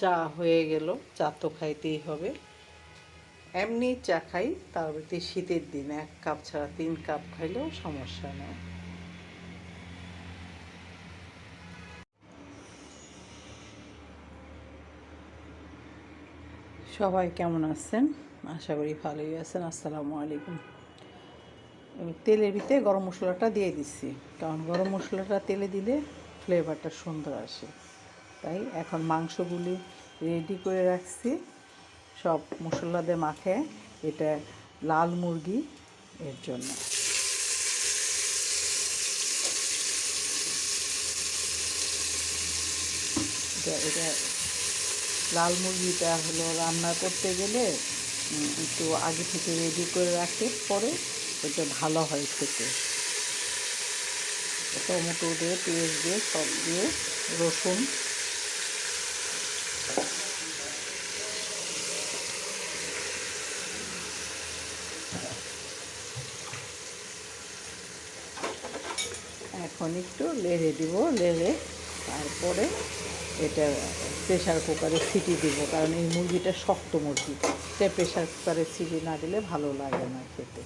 চা হয়ে গেল। চা তো খাইতেই হবে। এমনি চা খাই, তার মধ্যে শীতের দিন 1 কাপ ছাড়া 3 কাপ খাইলেও সমস্যা নেই। সবাই কেমন আছেন? আশা করি ভালোই আছেন। আসসালামু আলাইকুম। তেলের ভিতরে গরম মশলাটা দিয়ে দিচ্ছি, কারণ গরম মশলাটা তেলে দিলে ফ্লেভারটা সুন্দর আসে। তাই এখন মাংসগুলি রেডি করে রাখছি, সব মশলা দিয়ে মাখে। এটা লাল মুরগি, এর জন্য। এটা লাল মুরগিটা হলো রান্না করতে গেলে একটু আগে থেকে রেডি করে রাখে, পরে এটা ভালো হয় খেতে। টমেটো দিয়ে, পেঁয়াজ দিয়ে, সব দিয়ে, রসুন, এখন একটু লেড়ে দিব। লেড়ে তারপরে এটা প্রেশার কুকারে সিটি দিব, কারণ এই মুরগিটা শক্ত মুরগি, তাই প্রেশার কুকারে সিটি না দিলে ভালো লাগে না খেতে।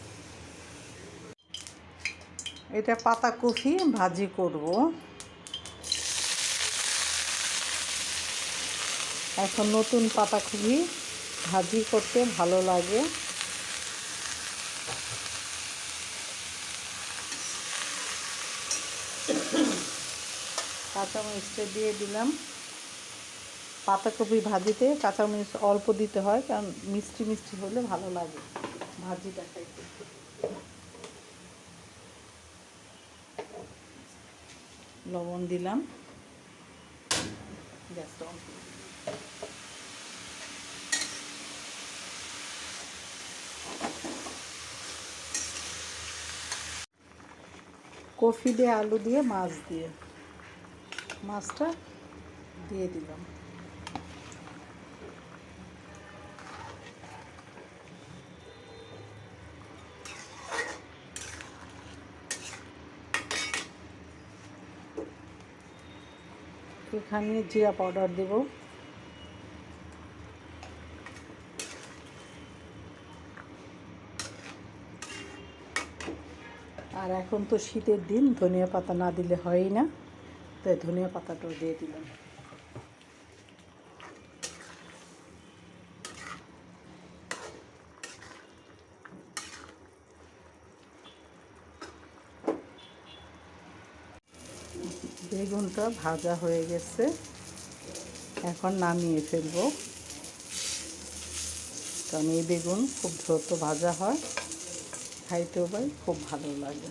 এটা পাতাকপি ভাজি করব। এখন নতুন পাতাকপি ভাজি করতে ভালো লাগে। কাঁচামরিচটা দিয়ে দিলাম। পাতাকপি ভাজিতে কাঁচামরিচ অল্প দিতে হয়, কারণ মিষ্টি মিষ্টি হলে ভালো লাগে ভাজিটা খাইতে। লবণ দিলাম। গ্যাসটা অন করে দিলাম। কফি দিয়ে, আলু দিয়ে, মাছ দিয়ে, মাছটা দিয়ে দিলাম। এখানে জিরা পাউডার দেব। আর এখন তো শীতের দিন, ধনিয়া পাতা না দিলে হয়ই না, তাই ধনিয়া পাতাটাও দিয়ে দিলাম। বেগুনটা ভাজা হয়ে গেছে, এখন নামিয়ে ফেলবো, কারণ এই বেগুন খুব দ্রুত ভাজা হয়, খাইতেও পাই, খুব ভালো লাগে।